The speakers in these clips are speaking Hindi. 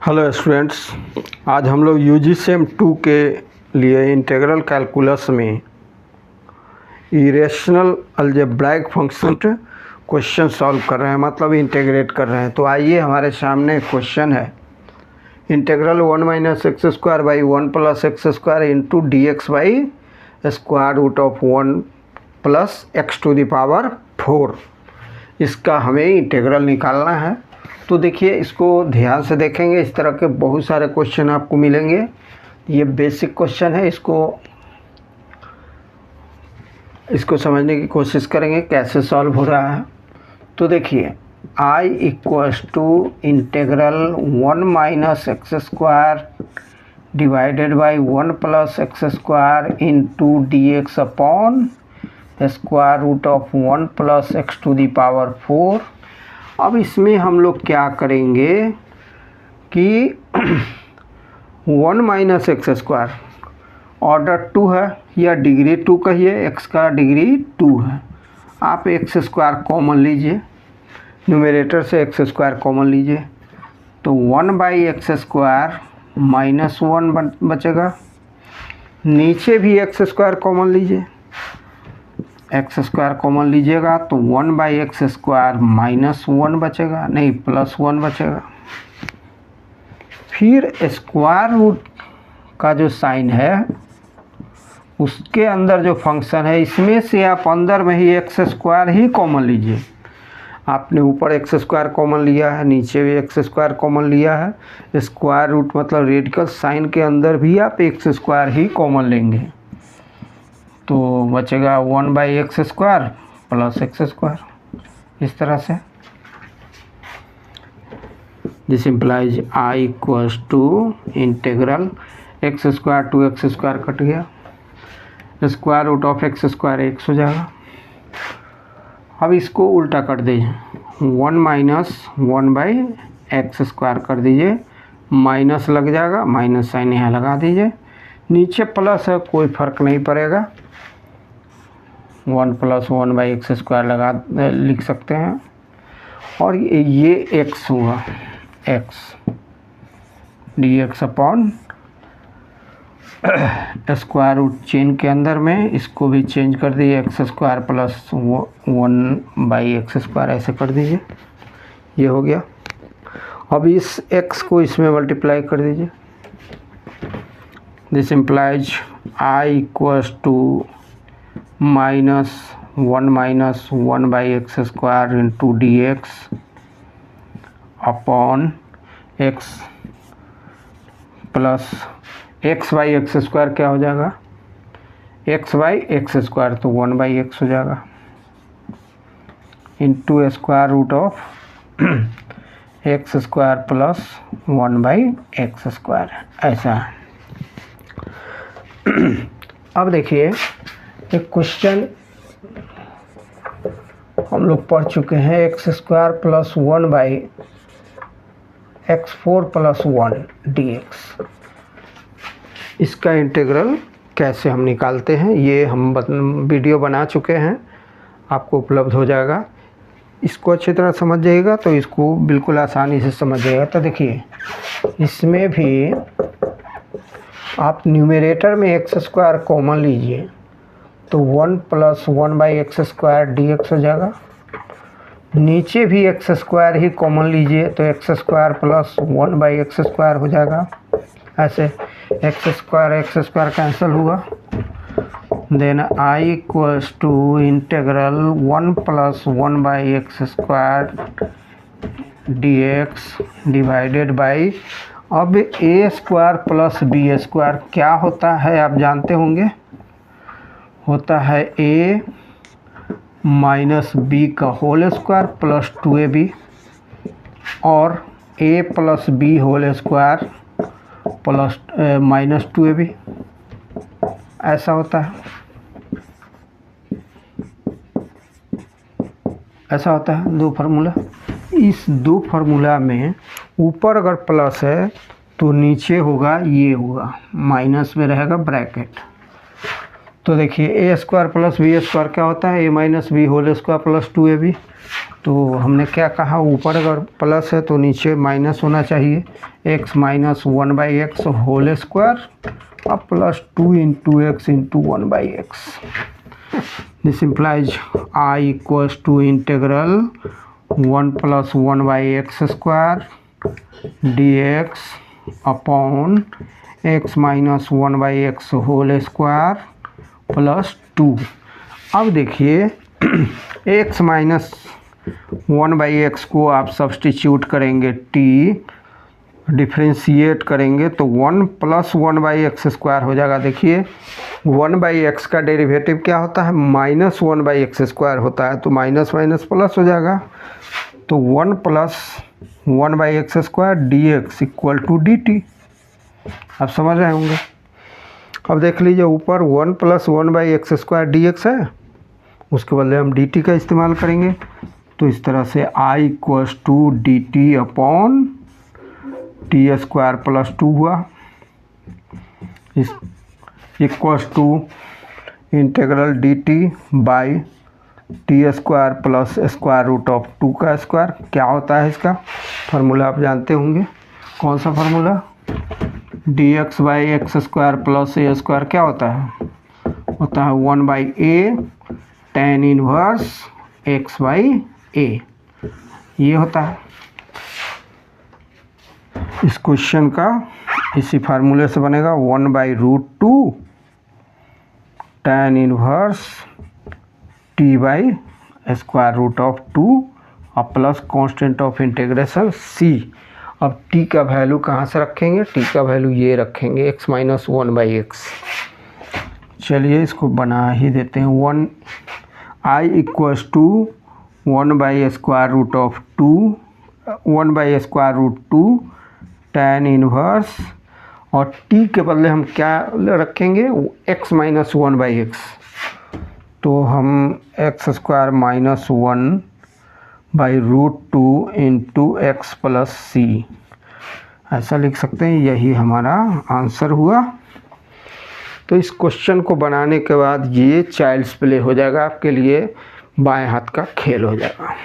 हेलो स्टूडेंट्स, आज हम लोग यूजीसीएम 2 के लिए इंटीग्रल कैलकुलस में irrational algebraic function question solve कर रहे हैं, मतलब इंटीग्रेट कर रहे हैं। तो आइए, हमारे सामने क्वेश्चन है integral 1 minus x square by 1 plus x square into d x by square root of 1 plus x to the power 4। इसका हमें इंटीग्रल निकालना है। तो देखिए, इसको ध्यान से देखेंगे, इस तरह के बहुत सारे क्वेश्चन आपको मिलेंगे। ये बेसिक क्वेश्चन है, इसको समझने की कोशिश करेंगे कैसे सॉल्व हो रहा है। तो देखिए, I equals to integral 1 minus x square divided by 1 plus x square into d x upon square root of 1 plus x to the power 4। अब इसमें हम लोग क्या करेंगे कि 1 माइनस एक्स स्क्वायर ऑर्डर 2 है या डिग्री 2 कहिए, एक्स का डिग्री 2 है। आप एक्स स्क्वायर कॉमन लीजिए, न्यूमरेटर से एक्स स्क्वायर कॉमन लीजिए, तो 1 बाई एक्स स्क्वायर माइनस 1 बचेगा। नीचे भी एक्स स्क्वायर कॉमन लीजिए, एक्स स्क्वायर कॉमन लीजिएगा तो 1 बाई एक्स स्क्वायर माइनस 1 बचेगा, नहीं प्लस 1 बचेगा। फिर स्क्वायर रूट का जो साइन है उसके अंदर जो फंक्शन है, इसमें से आप अंदर में ही एक्स स्क्वायर ही कॉमन लीजिए। आपने ऊपर एक्स स्क्वायर कॉमन लिया है, नीचे भी एक्स स्क्वायर कॉमन लिया है। स्क्वायर रूट मतलब रेडिकल साइन के अंदर भी आप एक्स स्क्वायर ही कॉमन लेंगे, तो बचेगा 1 by x square plus x square. इस तरह से this implies I equals to integral x square to x square cut गया, square root of x square x हो जाएगा। अब इसको उल्टा कर दीजिए, 1 माइनस 1 बाई एक्स स्क्वायर कर दीजिए, माइनस लग जाएगा, माइनस साइन यहाँ लगा दीजिए। नीचे प्लस है, कोई फ़र्क नहीं पड़ेगा, 1 प्लस 1 बाई एक्स स्क्वायर लिख सकते हैं। और ये एक्स हुआ, x d x upon square root चेन के अंदर में इसको भी चेंज कर दीजिए, x square plus 1 by x square ऐसे कर दीजिए, ये हो गया। अब इस एक्स को इसमें मल्टीप्लाई कर दीजिए। This implies I equals to minus 1 by x square into d x upon x plus x by x square क्या हो जाएगा, एक्स बाई एक्स स्क्वायर, तो 1 बाई एक्स हो जाएगा, into square root of x square plus 1 by x square, ऐसा। अब देखिए, एक क्वेश्चन हम लोग पढ़ चुके हैं, x square plus 1 by x 4 plus 1 D x. इसका इंटीग्रल कैसे हम निकालते हैं, ये हम वीडियो बना चुके हैं, आपको उपलब्ध हो जाएगा। इसको अच्छी तरह समझ जाइएगा तो इसको बिल्कुल आसानी से समझ जाइएगा। तो देखिए, इसमें भी आप न्यूमरेटर में एक्स स्क्वायर कॉमन लीजिए तो 1 plus 1 by x square d x हो जाएगा। नीचे भी एक्स स्क्वायर ही कॉमन लीजिए तो x square plus 1 by x square हो जाएगा। ऐसे एक्स स्क्वायर कैंसिल हुआ। Then I equals to integral 1 plus 1 by x square d x divided by, अब a square plus b square क्या होता है आप जानते होंगे, होता है ए माइनस बी का होल स्क्वायर प्लस 2ab, और a plus b whole square plus minus 2ab, ऐसा होता है, ऐसा होता है। दो फार्मूला, इस दो फार्मूला में ऊपर अगर प्लस है तो नीचे होगा, ये होगा माइनस में रहेगा ब्रैकेट। तो देखिए a square plus b square क्या होता है, a minus b whole square plus 2ab। तो हमने क्या कहा, ऊपर अगर प्लस है तो नीचे माइनस होना चाहिए, x minus 1/x whole square और plus 2 into x into 1/x। This implies I equals to integral 1 plus 1/x square dx upon x minus 1/x whole square plus 2। अब देखिए x माइनस 1/x को आप सब्सटीट्यूट करेंगे, t डिफ्रेंशिएट करेंगे तो 1 प्लस 1/x स्क्वायर हो जाएगा। देखिए 1/x का डेरिवेटिव क्या होता है, माइनस 1/x स्क्वायर होता है, तो माइनस माइनस प्लस हो जाएगा। तो 1 plus 1/x square dx equal to dt। आप समझ रहे होंगे। अब देख लीजिए ऊपर 1 प्लस 1/x स्क्वायर dx है, उसके बदले हम dt का इस्तेमाल करेंगे। तो इस तरह से I equals to dt upon t square plus 2 हुआ, इस equals to integral dt by t square plus square root of 2 का स्क्वायर। क्या होता है इसका फार्मूला आप जानते होंगे, कौन सा formula, dx by x square plus A square क्या होता है 1/a tan inverse x by a, ये होता है। इस क्वेश्चन का इसी फार्मूले से बनेगा 1/√2 tan inverse t by square root of 2 और plus constant of integration c। अब t का वैल्यू कहाँ से रखेंगे, t का वैल्यू ये रखेंगे x माइनस 1/x। चलिए इसको बना ही देते हैं। I equals to 1/√2 tan inverse, और t के बदले हम क्या रखेंगे, x माइनस 1/x। तो हम x square minus 1/√2 into x plus c ऐसा लिख सकते हैं। यही हमारा आंसर हुआ। तो इस क्वेश्चन को बनाने के बाद ये चाइल्ड्स प्ले हो जाएगा, आपके लिए बाएं हाथ का खेल हो जाएगा।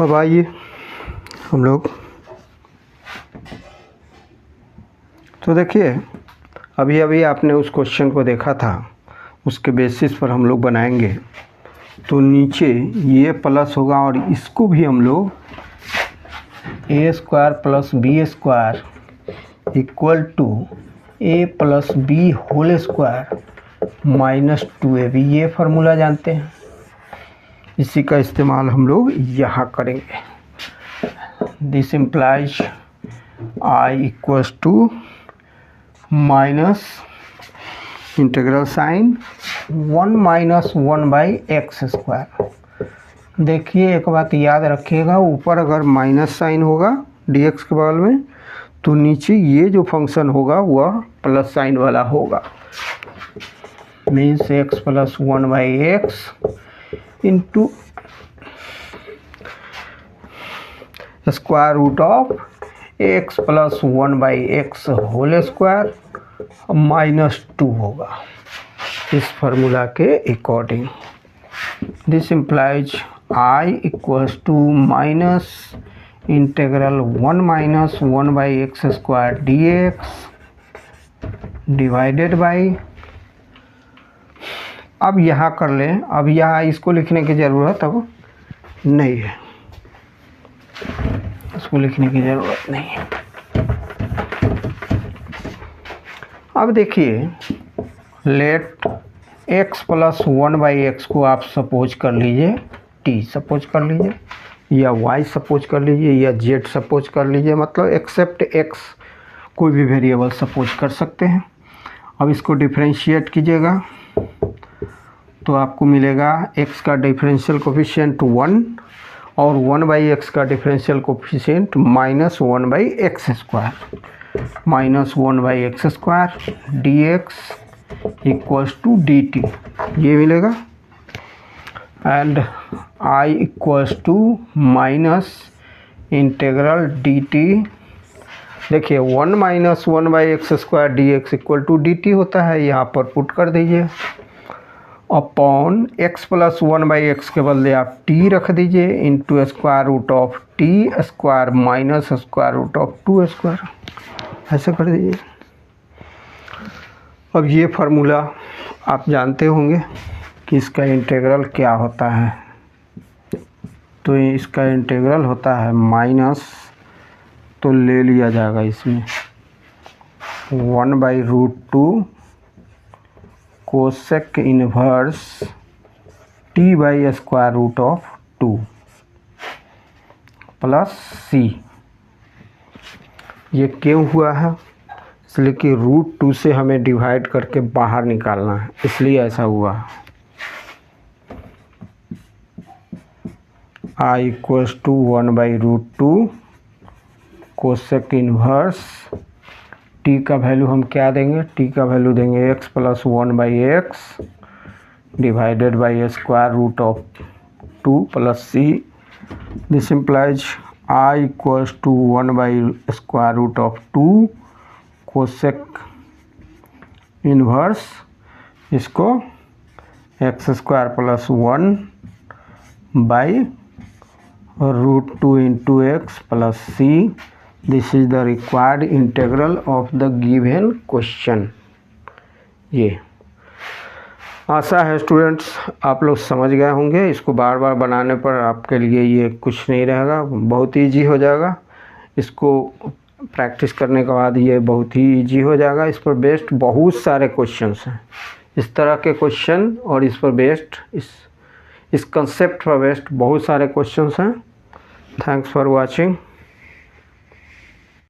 अब आइए हम लोग, तो देखिए अभी अभी आपने उस क्वेश्चन को देखा था, उसके बेसिस पर हम लोग बनाएंगे। तो नीचे ये प्लस होगा और इसको भी हम लोग a square plus b square equal to a plus b whole square minus 2ab, ये फार्मूला जानते हैं। इसी का इस्तेमाल हम लोग यहाँ करेंगे। This implies I equals to minus integral sine 1 minus 1/x square. देखिए एक बात याद रखिएगा, ऊपर अगर माइनस साइन होगा dx के बगल में, तो नीचे ये जो फंक्शन होगा वह प्लस साइन वाला होगा। Means x plus 1/x into square root of x plus 1/x whole square minus 2 होगा इस फार्मूला के according. This implies I equals to minus integral 1 minus 1/x square dx divided by, अब यहाँ कर लें, अब यहाँ इसको लिखने की ज़रूरत अब नहीं है, इसको लिखने की ज़रूरत नहीं है। अब देखिए लेट x प्लस 1/x को आप सपोज कर लीजिए, t सपोज कर लीजिए, या y सपोज कर लीजिए, या z सपोज कर लीजिए, मतलब एक्सेप्ट x कोई भी वेरिएबल सपोज कर सकते हैं। अब इसको डिफरेंशिएट कीजिएगा तो आपको मिलेगा x का डिफरेंशियल कोफिशिएंट 1 और 1/x का differential coefficient minus 1/x square, minus 1/x square dx equals to dt, ये मिलेगा। And I equals to minus integral dt देखिए 1 minus 1/x² dx equal to dt होता है, यहाँ पर पुट कर दीजिए। अपॉन x प्लस 1/x के बदले आप t रख दीजिए into square root of T square minus square root of 2 square, ऐसे कर दीजिए। अब ये फार्मूला आप जानते होंगे कि इसका इंटीग्रल क्या होता है। तो इसका इंटीग्रल होता है माइनस, तो ले लिया जाएगा इसमें 1/√2 cosec inverse t/√2 plus c। ये क्यों हुआ है? इसलिए कि √2 से हमें डिवाइड करके बाहर निकालना है, इसलिए ऐसा हुआ। i equals to 1/√2 cosec inverse t का वैल्यू हम क्या देंगे? t का वैल्यू देंगे x plus 1/x divided by square root of 2 plus c। This implies i equals to 1/√2 cosec inverse, इसको x² plus 1/√2 into x plus c। This is the required integral of the given question. ये आशा है स्टूडेंट्स आप लोग समझ गए होंगे। इसको बार बार बनाने पर आपके लिए ये कुछ नहीं रहेगा, बहुत ईजी हो जाएगा। इसको प्रैक्टिस करने के बाद ये बहुत ही ईजी हो जाएगा। इस पर बेस्ड बहुत सारे क्वेश्चंस हैं, इस तरह के क्वेश्चन, और इस पर बेस्ड इस कंसेप्ट पर बेस्ड बहुत सारे क्वेश्चंस हैं। Thanks for watching.